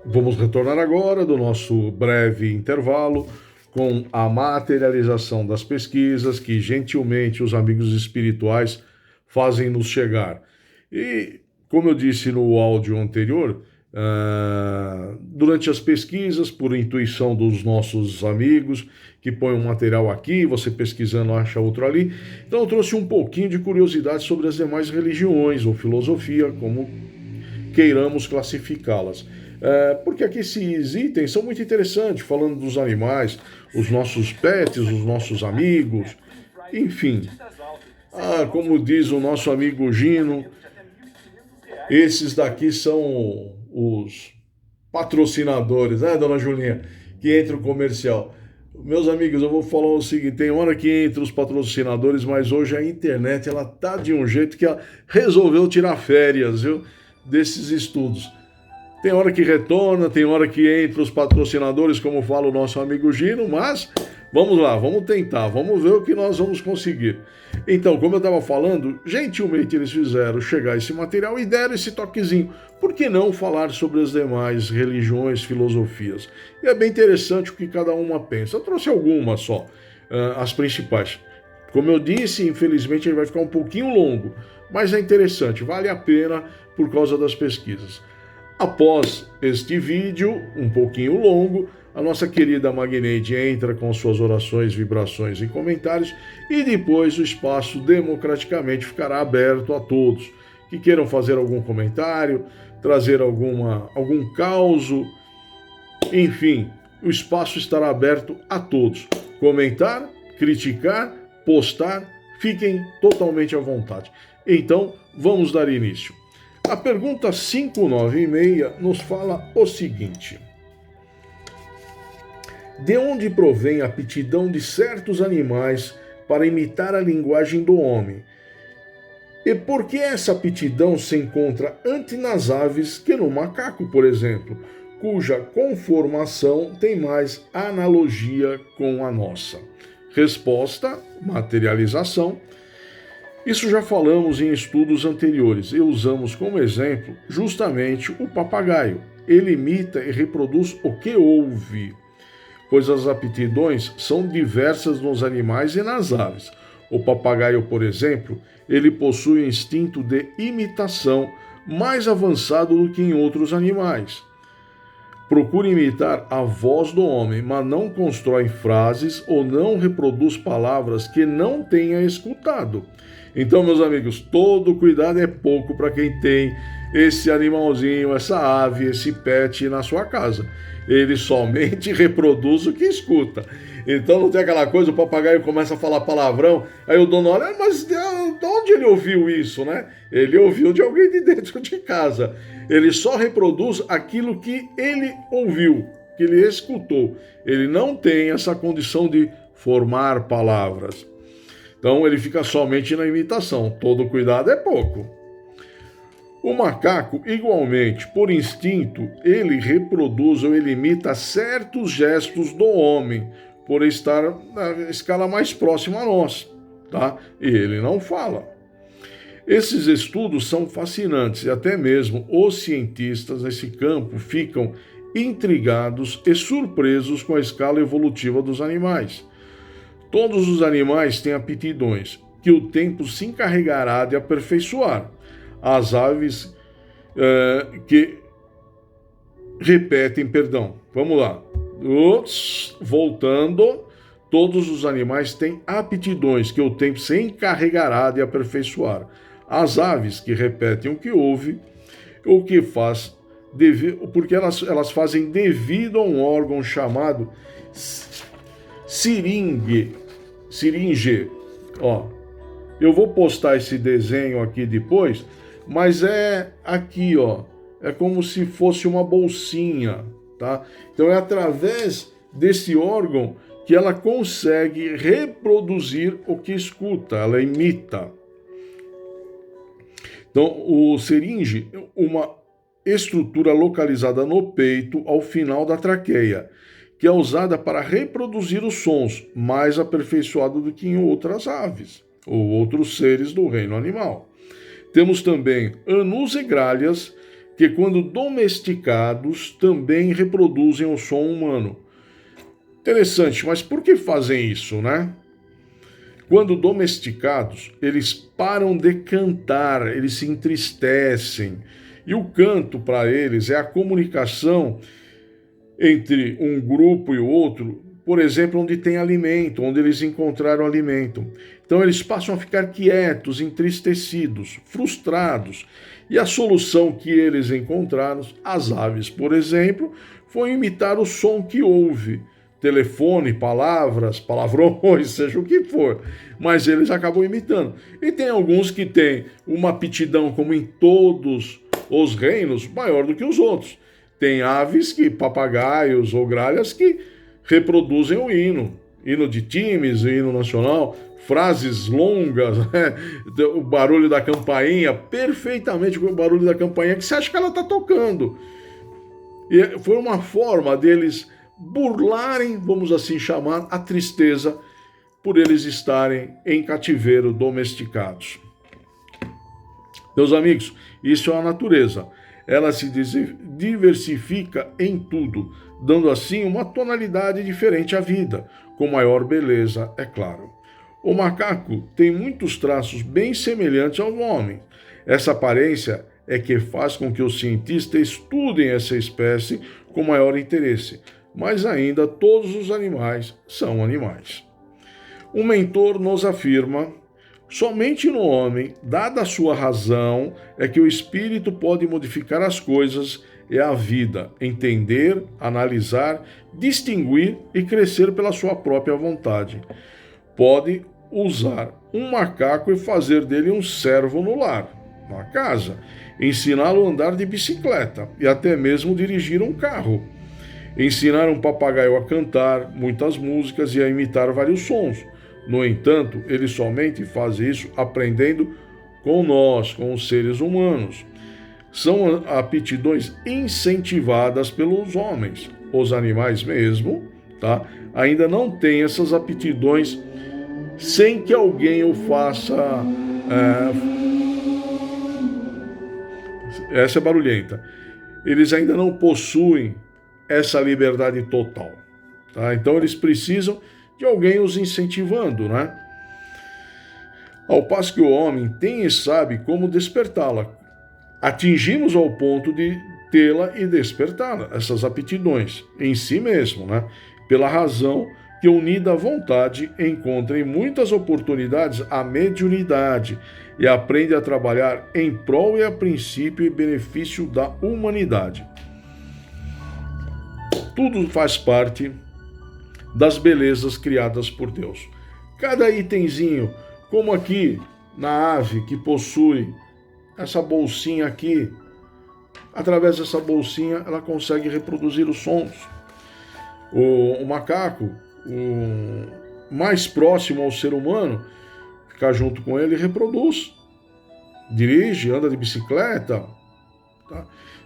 Vamos retornar agora do nosso breve intervalo com a materialização das pesquisas que gentilmente os amigos espirituais fazem nos chegar. E, como eu disse no áudio anterior, durante as pesquisas, por intuição dos nossos amigos que põem um material aqui, você pesquisando acha outro ali. Então eu trouxe um pouquinho de curiosidade sobre as demais religiões ou filosofia, como queiramos classificá-las. Porque aqui esses itens são muito interessantes, falando dos animais, os nossos pets, os nossos amigos, enfim. Como diz o nosso amigo Gino, esses daqui são os patrocinadores, né, dona Julinha, que entra o comercial. Meus amigos, eu vou falar o seguinte, tem hora que entra os patrocinadores, mas hoje a internet ela tá de um jeito que ela resolveu tirar férias, viu, desses estudos. Tem hora que retorna, tem hora que entra os patrocinadores, como fala o nosso amigo Gino, mas vamos lá, vamos tentar, vamos ver o que nós vamos conseguir. Então, como eu estava falando, gentilmente eles fizeram chegar esse material e deram esse toquezinho. Por que não falar sobre as demais religiões, filosofias? E é bem interessante o que cada uma pensa. Eu trouxe algumas só, as principais. Como eu disse, infelizmente ele vai ficar um pouquinho longo, mas é interessante, vale a pena por causa das pesquisas. Após este vídeo, um pouquinho longo, a nossa querida Magneide entra com suas orações, vibrações e comentários e depois o espaço democraticamente ficará aberto a todos que queiram fazer algum comentário, trazer algum causo, enfim, o espaço estará aberto a todos. Comentar, criticar, postar, fiquem totalmente à vontade. Então, vamos dar início. A pergunta 596 nos fala o seguinte: de onde provém a aptidão de certos animais para imitar a linguagem do homem? E por que essa aptidão se encontra antes nas aves que no macaco, por exemplo, cuja conformação tem mais analogia com a nossa? Resposta: materialização. Isso já falamos em estudos anteriores e usamos como exemplo justamente o papagaio. Ele imita e reproduz o que ouve, pois as aptidões são diversas nos animais e nas aves. O papagaio, por exemplo, ele possui um instinto de imitação mais avançado do que em outros animais. Procura imitar a voz do homem, mas não constrói frases ou não reproduz palavras que não tenha escutado. Então, meus amigos, todo cuidado é pouco para quem tem esse animalzinho, essa ave, esse pet na sua casa. Ele somente reproduz o que escuta. Então não tem aquela coisa, o papagaio começa a falar palavrão, aí o dono olha, mas de onde ele ouviu isso, né? Ele ouviu de alguém de dentro de casa. Ele só reproduz aquilo que ele ouviu, que ele escutou. Ele não tem essa condição de formar palavras. Então ele fica somente na imitação. Todo cuidado é pouco. O macaco, igualmente, por instinto, ele reproduz ou ele imita certos gestos do homem, por estar na escala mais próxima a nós, tá? E ele não fala. Esses estudos são fascinantes e até mesmo os cientistas nesse campo ficam intrigados e surpresos com a escala evolutiva dos animais. Todos os animais têm aptidões que o tempo se encarregará de aperfeiçoar. As aves que repetem, vamos lá. Voltando, todos os animais têm aptidões que o tempo se encarregará de aperfeiçoar. As aves que repetem o que ouve, o que faz, porque elas fazem devido a um órgão chamado siringe. Ó, eu vou postar esse desenho aqui depois, mas é aqui, ó. É como se fosse uma bolsinha, tá? Então é através desse órgão que ela consegue reproduzir o que escuta, ela imita. Então, o seringe é uma estrutura localizada no peito, ao final da traqueia, que é usada para reproduzir os sons, mais aperfeiçoado do que em outras aves ou outros seres do reino animal. Temos também anus e gralhas, que quando domesticados também reproduzem o som humano. Interessante, mas por que fazem isso, né? Quando domesticados, eles param de cantar, eles se entristecem. E o canto para eles é a comunicação entre um grupo e o outro, por exemplo, onde tem alimento, onde eles encontraram alimento. Então eles passam a ficar quietos, entristecidos, frustrados. E a solução que eles encontraram, as aves, por exemplo, foi imitar o som que houve. Telefone, palavras, palavrões, seja o que for. Mas eles acabam imitando. E tem alguns que têm uma aptidão, como em todos os reinos, maior do que os outros. Tem aves, papagaios ou gralhas, que reproduzem o hino. Hino de times, hino nacional, frases longas, né? O barulho da campainha, perfeitamente com o barulho da campainha, que você acha que ela está tocando. E foi uma forma deles burlarem, vamos assim chamar, a tristeza por eles estarem em cativeiro domesticados. Meus amigos, isso é a natureza. Ela se diversifica em tudo, dando assim uma tonalidade diferente à vida, com maior beleza, é claro. O macaco tem muitos traços bem semelhantes ao homem. Essa aparência é que faz com que os cientistas estudem essa espécie com maior interesse, mas ainda todos os animais são animais. O mentor nos afirma: somente no homem, dada a sua razão, é que o espírito pode modificar as coisas e a vida, entender, analisar, distinguir e crescer pela sua própria vontade. Pode usar um macaco e fazer dele um servo no lar, na casa, ensiná-lo a andar de bicicleta e até mesmo dirigir um carro. Ensinar um papagaio a cantar muitas músicas e a imitar vários sons. No entanto, ele somente faz isso aprendendo com nós, com os seres humanos. São aptidões incentivadas pelos homens. Os animais mesmo, tá? Ainda não têm essas aptidões sem que alguém o faça. Essa é barulhenta. Eles ainda não possuem essa liberdade total, tá? Então eles precisam de alguém os incentivando, né? Ao passo que o homem tem e sabe como despertá-la. Atingimos ao ponto de tê-la e despertá-la, essas aptidões, em si mesmo, né? Pela razão que, unida à vontade, encontra em muitas oportunidades a mediunidade e aprende a trabalhar em prol e a princípio e benefício da humanidade. Tudo faz parte das belezas criadas por Deus. Cada itemzinho, como aqui na ave que possui essa bolsinha aqui, através dessa bolsinha ela consegue reproduzir os sons. O macaco, o mais próximo ao ser humano, ficar junto com ele, reproduz, dirige, anda de bicicleta, tá?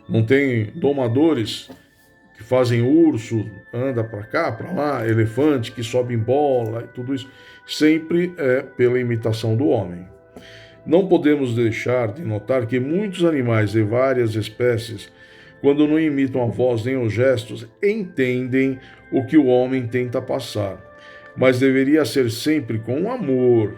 Não tem domadores que fazem urso, anda para cá, para lá, elefante que sobe em bola, e tudo isso sempre é pela imitação do homem. Não podemos deixar de notar que muitos animais de várias espécies, quando não imitam a voz nem os gestos, entendem o que o homem tenta passar, mas deveria ser sempre com amor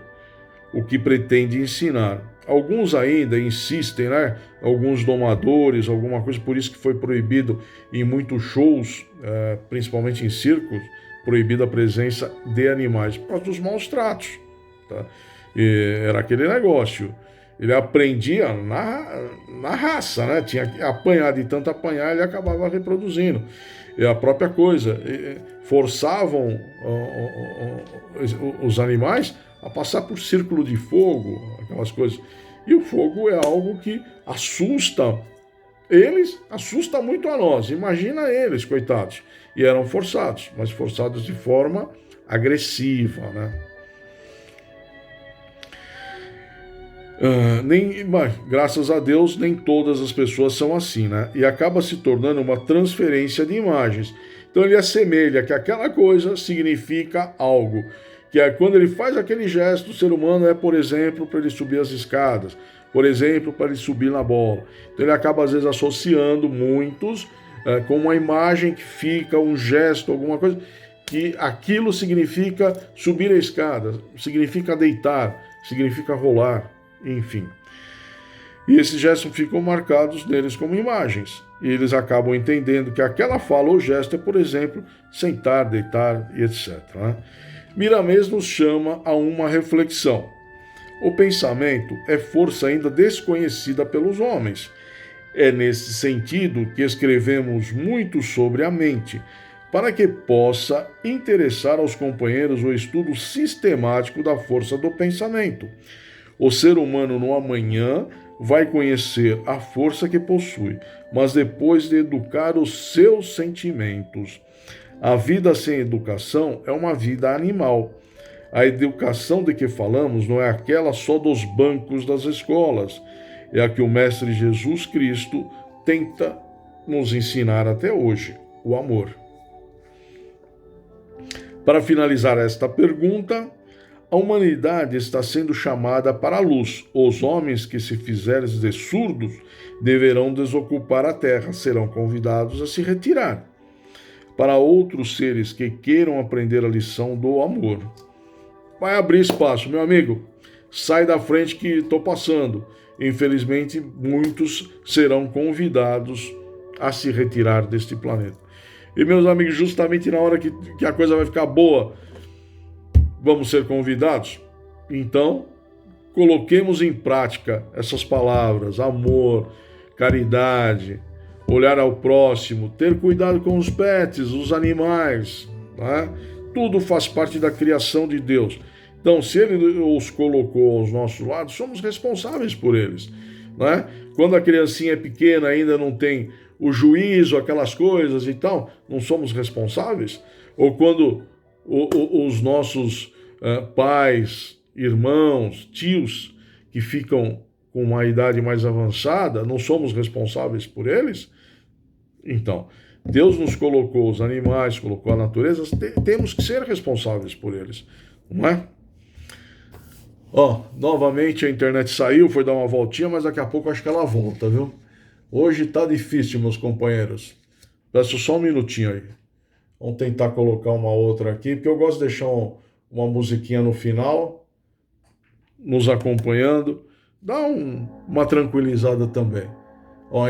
o que pretende ensinar. Alguns ainda insistem, né? Alguns domadores, alguma coisa, por isso que foi proibido em muitos shows, principalmente em circos, proibida a presença de animais, por causa dos maus tratos, tá? E era aquele negócio, ele aprendia na raça, né? Tinha que apanhar, de tanto apanhar, ele acabava reproduzindo. E a própria coisa, forçavam os animais a passar por círculo de fogo, aquelas coisas. E o fogo é algo que assusta eles, assusta muito a nós. Imagina eles, coitados. E eram forçados, mas forçados de forma agressiva, né? Graças a Deus, nem todas as pessoas são assim, né? E acaba se tornando uma transferência de imagens. Então ele assemelha que aquela coisa significa algo. Que é quando ele faz aquele gesto, o ser humano é, por exemplo, para ele subir as escadas. por exemplo, para ele subir na bola. Então ele acaba às vezes associando muitos com uma imagem que fica, um gesto, alguma coisa, que aquilo significa subir a escada, significa deitar, significa rolar, enfim. E esses gestos ficam marcados neles como imagens. E eles acabam entendendo que aquela fala ou gesto é, por exemplo, sentar, deitar e etc. Miramês nos chama a uma reflexão. O pensamento é força ainda desconhecida pelos homens. É nesse sentido que escrevemos muito sobre a mente, para que possa interessar aos companheiros o estudo sistemático da força do pensamento. O ser humano no amanhã vai conhecer a força que possui, mas depois de educar os seus sentimentos. A vida sem educação é uma vida animal. A educação de que falamos não é aquela só dos bancos das escolas, é a que o Mestre Jesus Cristo tenta nos ensinar até hoje, o amor. Para finalizar esta pergunta, a humanidade está sendo chamada para a luz. Os homens que se fizerem de surdos deverão desocupar a terra, serão convidados a se retirar. Para outros seres que queiram aprender a lição do amor, vai abrir espaço, meu amigo. Sai da frente que estou passando. Infelizmente, muitos serão convidados a se retirar deste planeta. E, meus amigos, justamente na hora que a coisa vai ficar boa, vamos ser convidados? Então, coloquemos em prática essas palavras: amor, caridade, olhar ao próximo, ter cuidado com os pets, os animais, né? Tudo faz parte da criação de Deus. Então, se Ele os colocou aos nossos lados, somos responsáveis por eles, né? Quando a criancinha é pequena, ainda não tem o juízo, aquelas coisas e tal, não somos responsáveis? Ou quando os nossos pais, irmãos, tios, que ficam com uma idade mais avançada, não somos responsáveis por eles? Então, Deus nos colocou os animais, colocou a natureza, temos que ser responsáveis por eles, não é? Novamente a internet saiu, foi dar uma voltinha, mas daqui a pouco acho que ela volta, viu? Hoje tá difícil, meus companheiros. Peço só um minutinho aí. Vamos tentar colocar uma outra aqui, porque eu gosto de deixar uma musiquinha no final, nos acompanhando. Dá uma tranquilizada também.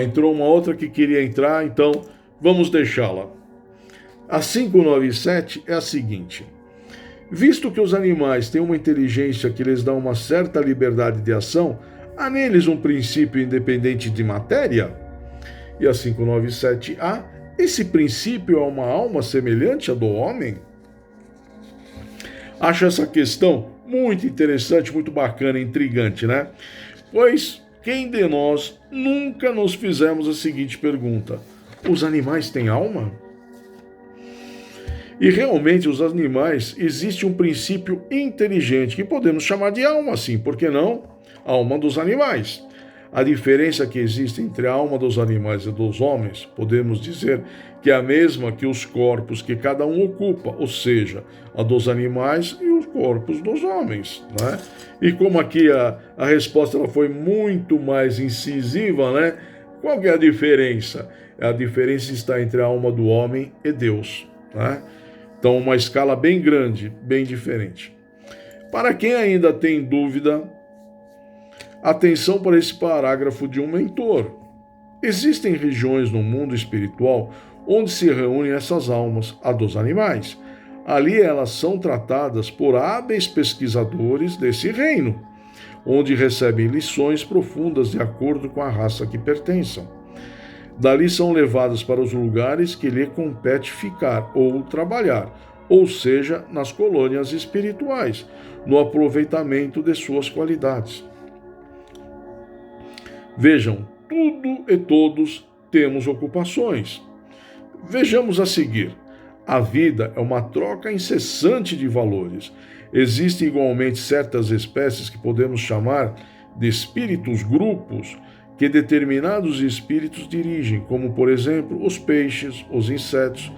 Entrou uma outra que queria entrar, então vamos deixá-la. A 597 é a seguinte: visto que os animais têm uma inteligência que lhes dá uma certa liberdade de ação, há neles um princípio independente de matéria? E a 597A, esse princípio é uma alma semelhante à do homem? Acho essa questão muito interessante, muito bacana, intrigante, né? Pois quem de nós nunca nos fizemos a seguinte pergunta: os animais têm alma? E realmente, os animais, existe um princípio inteligente que podemos chamar de alma, sim, por que não? Alma dos animais. A diferença que existe entre a alma dos animais e dos homens, podemos dizer que é a mesma que os corpos que cada um ocupa, ou seja, a dos animais e os corpos dos homens, né? E como aqui a resposta ela foi muito mais incisiva, né? Qual que é a diferença? A diferença está entre a alma do homem e Deus, né? Então, uma escala bem grande, bem diferente. Para quem ainda tem dúvida, atenção para esse parágrafo de um mentor. Existem regiões no mundo espiritual onde se reúnem essas almas, a dos animais. Ali elas são tratadas por hábeis pesquisadores desse reino, onde recebem lições profundas de acordo com a raça que pertençam. Dali são levadas para os lugares que lhe compete ficar ou trabalhar, ou seja, nas colônias espirituais, no aproveitamento de suas qualidades. Vejam, tudo e todos temos ocupações. Vejamos a seguir. A vida é uma troca incessante de valores. Existem igualmente certas espécies que podemos chamar de espíritos grupos, que determinados espíritos dirigem, como, por exemplo, os peixes, os insetos,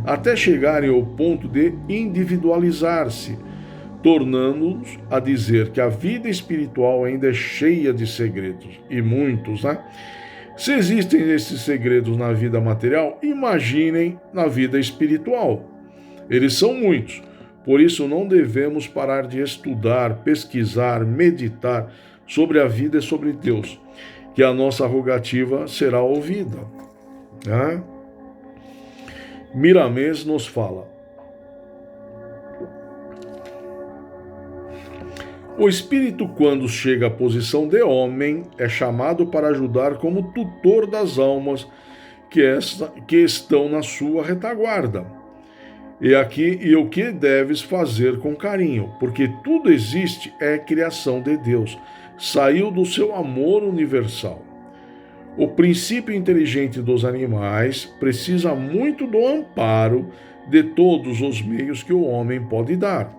até chegarem ao ponto de individualizar-se, tornando-nos a dizer que a vida espiritual ainda é cheia de segredos, e muitos, né? Se existem esses segredos na vida material, imaginem na vida espiritual. Eles são muitos, por isso não devemos parar de estudar, pesquisar, meditar sobre a vida e sobre Deus, que a nossa rogativa será ouvida. Né? Miramês nos fala: o espírito, quando chega à posição de homem, é chamado para ajudar como tutor das almas que estão na sua retaguarda. E o que deves fazer com carinho, porque tudo existe é criação de Deus, saiu do seu amor universal. O princípio inteligente dos animais precisa muito do amparo de todos os meios que o homem pode dar.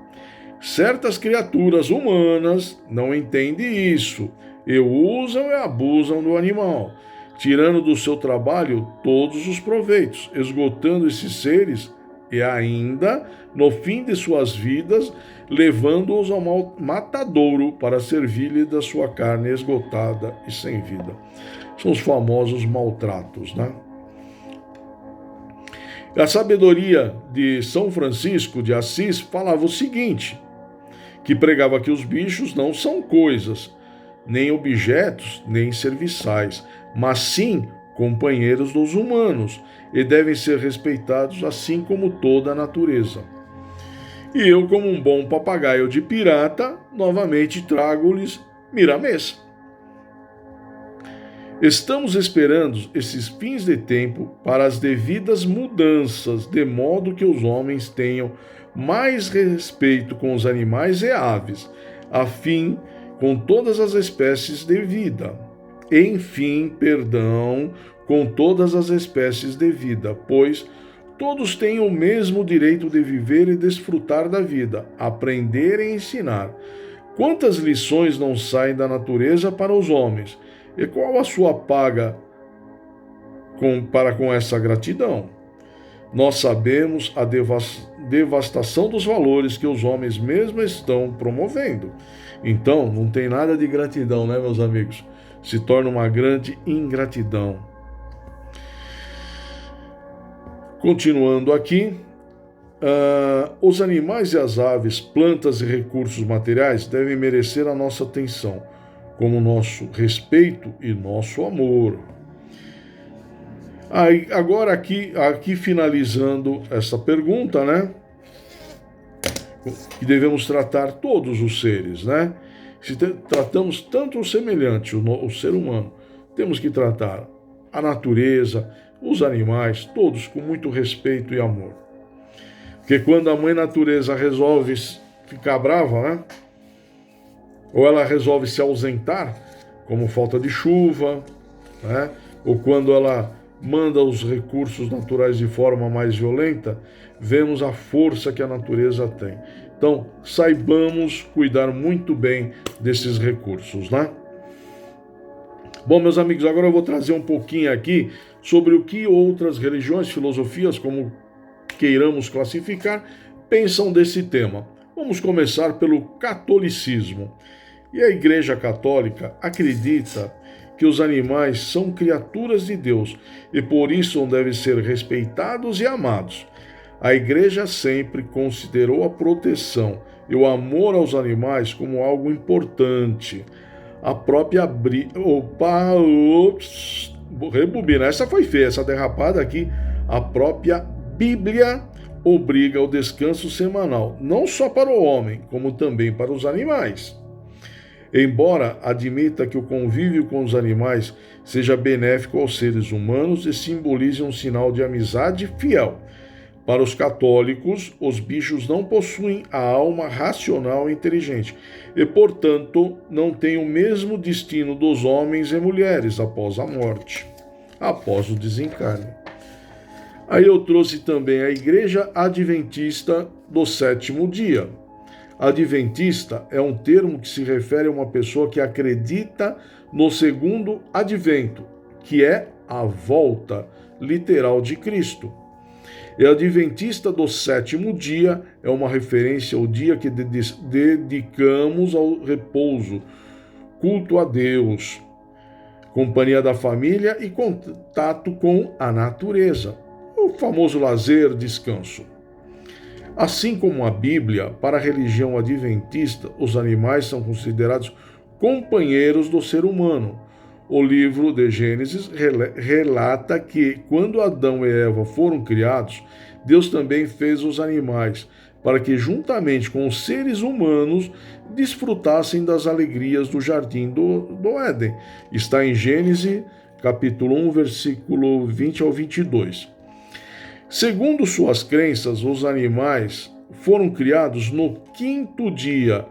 Certas criaturas humanas não entendem isso e usam e abusam do animal, tirando do seu trabalho todos os proveitos, esgotando esses seres e ainda, no fim de suas vidas, levando-os ao matadouro para servir-lhe da sua carne esgotada e sem vida. São os famosos maltratos, né? A sabedoria de São Francisco de Assis falava o seguinte, que pregava que os bichos não são coisas, nem objetos, nem serviçais, mas sim companheiros dos humanos, e devem ser respeitados assim como toda a natureza. E eu, como um bom papagaio de pirata, novamente trago-lhes Miramês. Estamos esperando esses fins de tempo para as devidas mudanças, de modo que os homens tenham mais respeito com os animais e aves, a fim com todas as espécies de vida. Enfim, perdão com todas as espécies de vida, pois todos têm o mesmo direito de viver e desfrutar da vida, aprender e ensinar. Quantas lições não saem da natureza para os homens? E qual a sua paga para com essa gratidão? Nós sabemos a devastação dos valores que os homens mesmo estão promovendo. Então, não tem nada de gratidão, né, meus amigos? Se torna uma grande ingratidão. Continuando aqui, os animais e as aves, plantas e recursos materiais devem merecer a nossa atenção, como nosso respeito e nosso amor. Agora aqui finalizando essa pergunta, né? Que devemos tratar todos os seres, né? Se tratamos tanto o semelhante, o ser humano, temos que tratar a natureza, os animais, todos com muito respeito e amor. Porque quando a mãe natureza resolve ficar brava, né? Ou ela resolve se ausentar, como falta de chuva, né? Ou quando ela manda os recursos naturais de forma mais violenta, vemos a força que a natureza tem. Então, saibamos cuidar muito bem desses recursos, né? Bom, meus amigos, agora eu vou trazer um pouquinho aqui sobre o que outras religiões, filosofias, como queiramos classificar, pensam desse tema. Vamos começar pelo catolicismo. E a Igreja Católica acredita que os animais são criaturas de Deus e por isso devem ser respeitados e amados. A Igreja sempre considerou a proteção e o amor aos animais como algo importante. A própria rebobina. Essa foi feia, essa derrapada aqui. A própria Bíblia obriga ao descanso semanal, não só para o homem, como também para os animais. Embora admita que o convívio com os animais seja benéfico aos seres humanos e simbolize um sinal de amizade fiel, para os católicos, os bichos não possuem a alma racional e inteligente e, portanto, não têm o mesmo destino dos homens e mulheres após a morte, após o desencarne. Aí eu trouxe também a Igreja Adventista do Sétimo Dia. Adventista é um termo que se refere a uma pessoa que acredita no segundo advento, que é a volta literal de Cristo. E adventista do sétimo dia é uma referência ao dia que dedicamos ao repouso, culto a Deus, companhia da família e contato com a natureza, o famoso lazer, descanso. Assim como a Bíblia, para a religião adventista, os animais são considerados companheiros do ser humano. O livro de Gênesis relata que, quando Adão e Eva foram criados, Deus também fez os animais, para que, juntamente com os seres humanos, desfrutassem das alegrias do jardim do Éden. Está em Gênesis, capítulo 1, versículo 20 ao 22. Segundo suas crenças, os animais foram criados no quinto dia,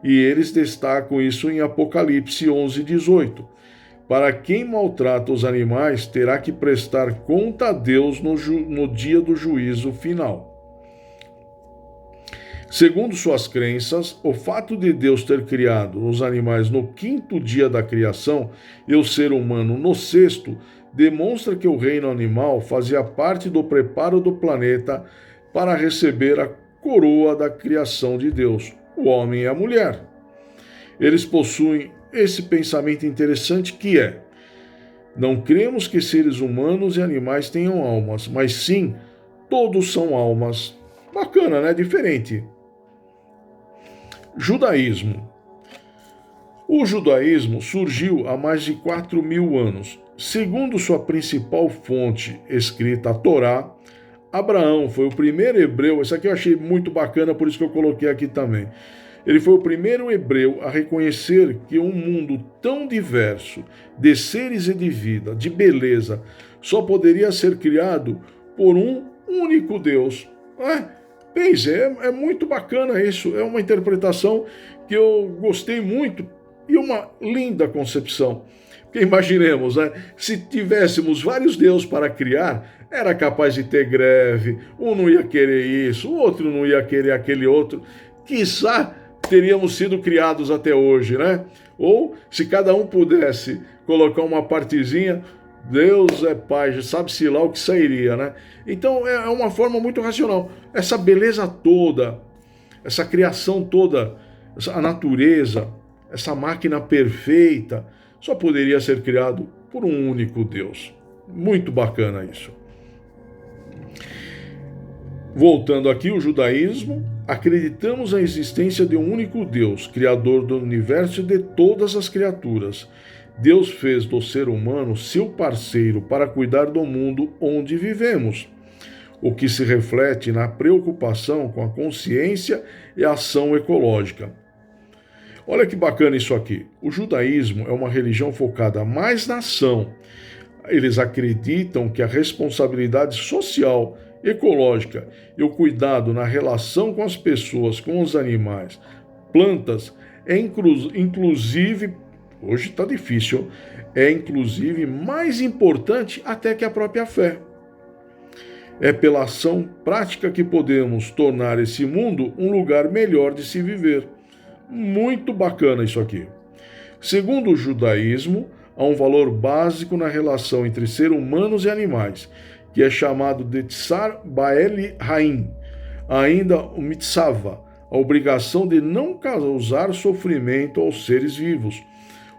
e eles destacam isso em Apocalipse 11, 18. Para quem maltrata os animais, terá que prestar conta a Deus no dia do juízo final. Segundo suas crenças, o fato de Deus ter criado os animais no quinto dia da criação e o ser humano no sexto, demonstra que o reino animal fazia parte do preparo do planeta para receber a coroa da criação de Deus, o homem e a mulher. Eles possuem esse pensamento interessante que é: não cremos que seres humanos e animais tenham almas, mas sim, todos são almas. Bacana, né? Diferente. Judaísmo. O judaísmo surgiu há mais de 4.000 anos. Segundo sua principal fonte escrita, a Torá, Abraão foi o primeiro hebreu. Isso aqui eu achei muito bacana, por isso que eu coloquei aqui também. Ele foi o primeiro hebreu a reconhecer que um mundo tão diverso de seres e de vida, de beleza, só poderia ser criado por um único Deus. Pense, é muito bacana isso. É uma interpretação que eu gostei muito e uma linda concepção. Porque imaginemos, né? Se tivéssemos vários deuses para criar, era capaz de ter greve, um não ia querer isso, o outro não ia querer aquele outro. Quiçá teríamos sido criados até hoje, né? Ou se cada um pudesse colocar uma partezinha, Deus é pai, sabe-se lá o que sairia, né? Então é uma forma muito racional. Essa beleza toda, essa criação toda, a natureza, essa máquina perfeita, só poderia ser criado por um único Deus. Muito bacana isso. Voltando aqui, o judaísmo, acreditamos na existência de um único Deus, criador do universo e de todas as criaturas. Deus fez do ser humano seu parceiro para cuidar do mundo onde vivemos, o que se reflete na preocupação com a consciência e a ação ecológica. Olha que bacana isso aqui. O judaísmo é uma religião focada mais na ação. Eles acreditam que a responsabilidade social, ecológica e o cuidado na relação com as pessoas, com os animais, plantas, é inclusive, hoje está difícil, é inclusive mais importante até que a própria fé. É pela ação prática que podemos tornar esse mundo um lugar melhor de se viver. Muito bacana isso aqui. Segundo o judaísmo, há um valor básico na relação entre seres humanos e animais, que é chamado de Tsar Bael Haim, ainda o Mitzvah, a obrigação de não causar sofrimento aos seres vivos,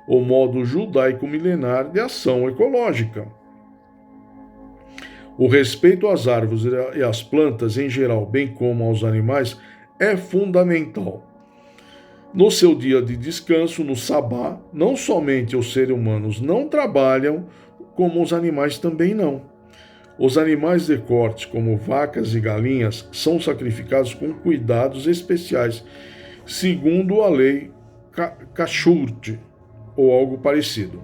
o modo judaico milenar de ação ecológica. O respeito às árvores e às plantas em geral, bem como aos animais, é fundamental. No seu dia de descanso, no sabá, não somente os seres humanos não trabalham, como os animais também não. Os animais de corte, como vacas e galinhas, são sacrificados com cuidados especiais, segundo a lei Kashrut, ou algo parecido,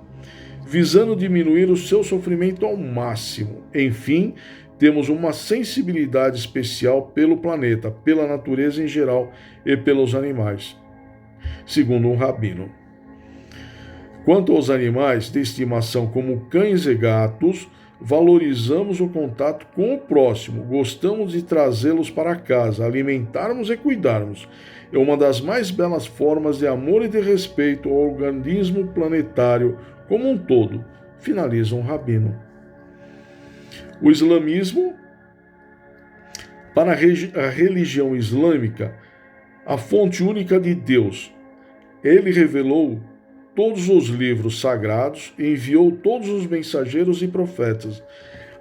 visando diminuir o seu sofrimento ao máximo. Enfim, temos uma sensibilidade especial pelo planeta, pela natureza em geral e pelos animais, segundo um rabino. Quanto aos animais de estimação como cães e gatos, valorizamos o contato com o próximo, gostamos de trazê-los para casa, alimentarmos e cuidarmos. É uma das mais belas formas de amor e de respeito ao organismo planetário como um todo, finaliza um rabino. O islamismo Para a religião islâmica, a fonte única de Deus, ele revelou todos os livros sagrados e enviou todos os mensageiros e profetas.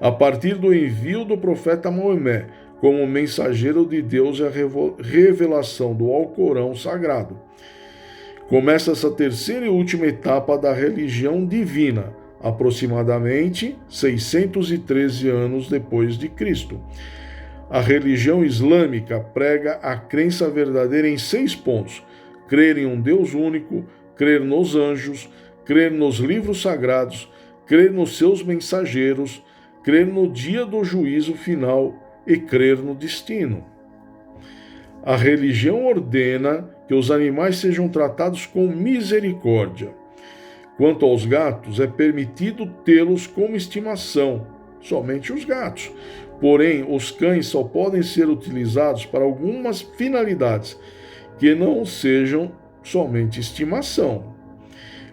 A partir do envio do profeta Maomé como mensageiro de Deus e a revelação do Alcorão sagrado, começa essa terceira e última etapa da religião divina, aproximadamente 613 anos depois de Cristo. A religião islâmica prega a crença verdadeira em 6 pontos: crer em um Deus único, crer nos anjos, crer nos livros sagrados, crer nos seus mensageiros, crer no dia do juízo final e crer no destino. A religião ordena que os animais sejam tratados com misericórdia. Quanto aos gatos, é permitido tê-los como estimação, somente os gatos. Porém, os cães só podem ser utilizados para algumas finalidades que não sejam somente estimação.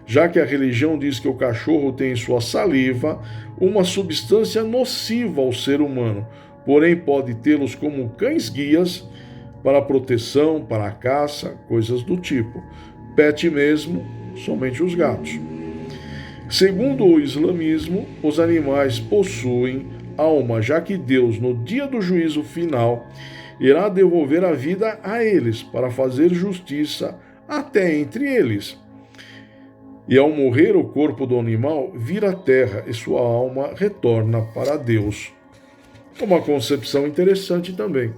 Já que a religião diz que o cachorro tem em sua saliva uma substância nociva ao ser humano, porém pode tê-los como cães-guias para proteção, para a caça, coisas do tipo. Pet mesmo, somente os gatos. Segundo o islamismo, os animais possuem alma, já que Deus, no dia do juízo final, irá devolver a vida a eles para fazer justiça até entre eles. E ao morrer o corpo do animal, vira à terra e sua alma retorna para Deus. Uma concepção interessante também.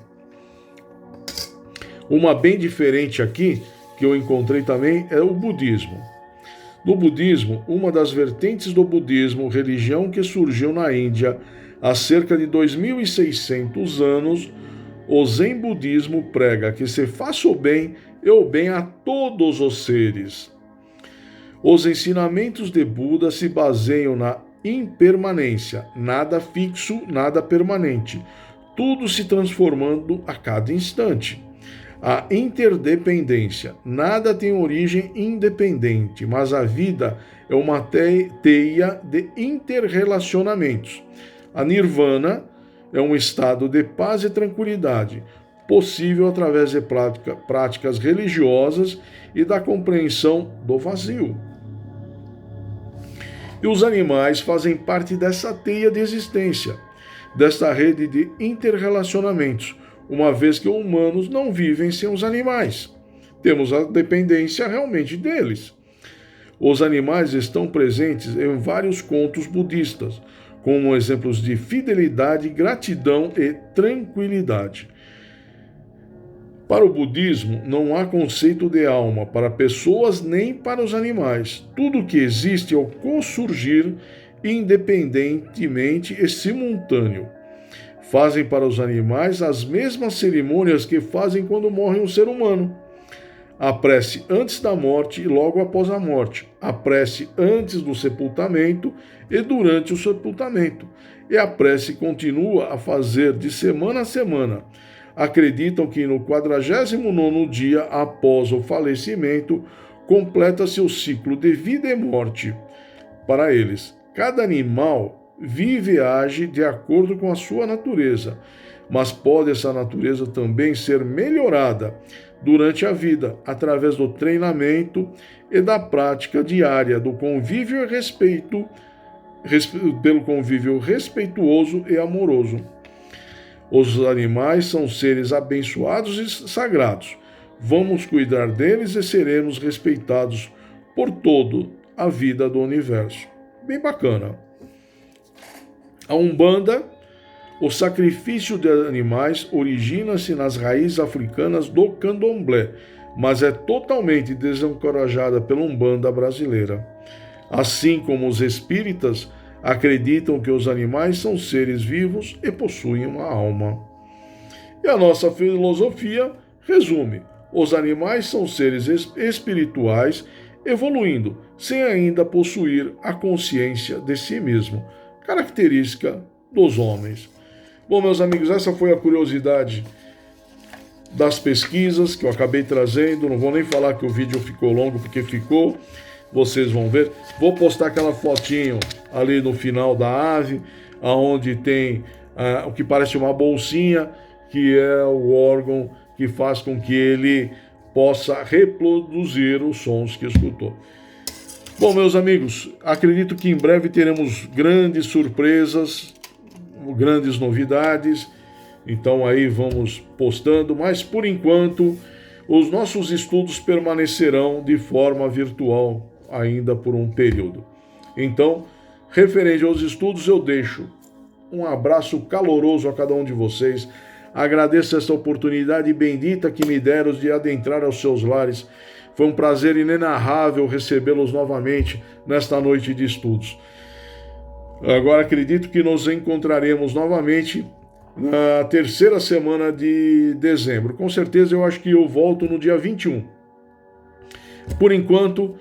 Uma bem diferente aqui, que eu encontrei também, é o budismo. No budismo, uma das vertentes do budismo, religião que surgiu na Índia há cerca de 2.600 anos, o Zen budismo prega que se faça o bem e o bem a todos os seres. Os ensinamentos de Buda se baseiam na impermanência, nada fixo, nada permanente, tudo se transformando a cada instante. A interdependência, nada tem origem independente, mas a vida é uma teia de interrelacionamentos. A nirvana é um estado de paz e tranquilidade, possível através de práticas religiosas e da compreensão do vazio. E os animais fazem parte dessa teia de existência, desta rede de interrelacionamentos, uma vez que humanos não vivem sem os animais. Temos a dependência realmente deles. Os animais estão presentes em vários contos budistas, como exemplos de fidelidade, gratidão e tranquilidade. Para o budismo, não há conceito de alma para pessoas nem para os animais. Tudo o que existe é o co-surgir independentemente e simultâneo. Fazem para os animais as mesmas cerimônias que fazem quando morre um ser humano. A prece antes da morte e logo após a morte. A prece antes do sepultamento e durante o sepultamento. E a prece continua a fazer de semana a semana. Acreditam que no 49º dia após o falecimento, completa-se o ciclo de vida e morte. Para eles, cada animal vive e age de acordo com a sua natureza, mas pode essa natureza também ser melhorada durante a vida, através do treinamento e da prática diária do convívio e respeito, pelo convívio respeituoso e amoroso. Os animais são seres abençoados e sagrados. Vamos cuidar deles e seremos respeitados por toda a vida do universo. Bem bacana. A Umbanda, o sacrifício de animais origina-se nas raízes africanas do candomblé, mas é totalmente desencorajada pela Umbanda brasileira. Assim como os espíritas acreditam que os animais são seres vivos e possuem uma alma. E a nossa filosofia resume: os animais são seres espirituais evoluindo, sem ainda possuir a consciência de si mesmo, característica dos homens. Bom, meus amigos, essa foi a curiosidade das pesquisas que eu acabei trazendo. Não vou nem falar que o vídeo ficou longo, porque ficou. Vocês vão ver. Vou postar aquela fotinho ali no final da ave, aonde tem o que parece uma bolsinha, que é o órgão que faz com que ele possa reproduzir os sons que escutou. Bom, meus amigos, acredito que em breve teremos grandes surpresas, grandes novidades, então aí vamos postando, mas por enquanto os nossos estudos permanecerão de forma virtual ainda por um período. Então, referente aos estudos, eu deixo um abraço caloroso a cada um de vocês. Agradeço esta oportunidade bendita que me deram de adentrar aos seus lares. Foi um prazer inenarrável recebê-los novamente nesta noite de estudos. Agora acredito que nos encontraremos novamente na terceira semana de dezembro. Com certeza eu acho que eu volto no dia 21. Por enquanto,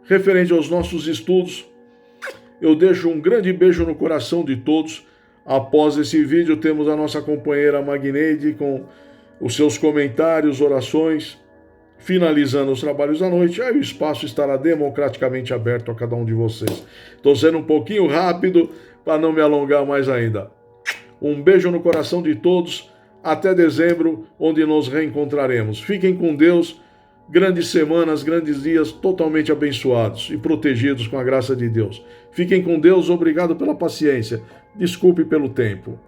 referente aos nossos estudos, eu deixo um grande beijo no coração de todos. Após esse vídeo, temos a nossa companheira Magneide com os seus comentários, orações, finalizando os trabalhos da noite. Aí o espaço estará democraticamente aberto a cada um de vocês. Estou sendo um pouquinho rápido para não me alongar mais ainda. Um beijo no coração de todos. Até dezembro, onde nos reencontraremos. Fiquem com Deus. Grandes semanas, grandes dias totalmente abençoados e protegidos com a graça de Deus. Fiquem com Deus. Obrigado pela paciência. Desculpe pelo tempo.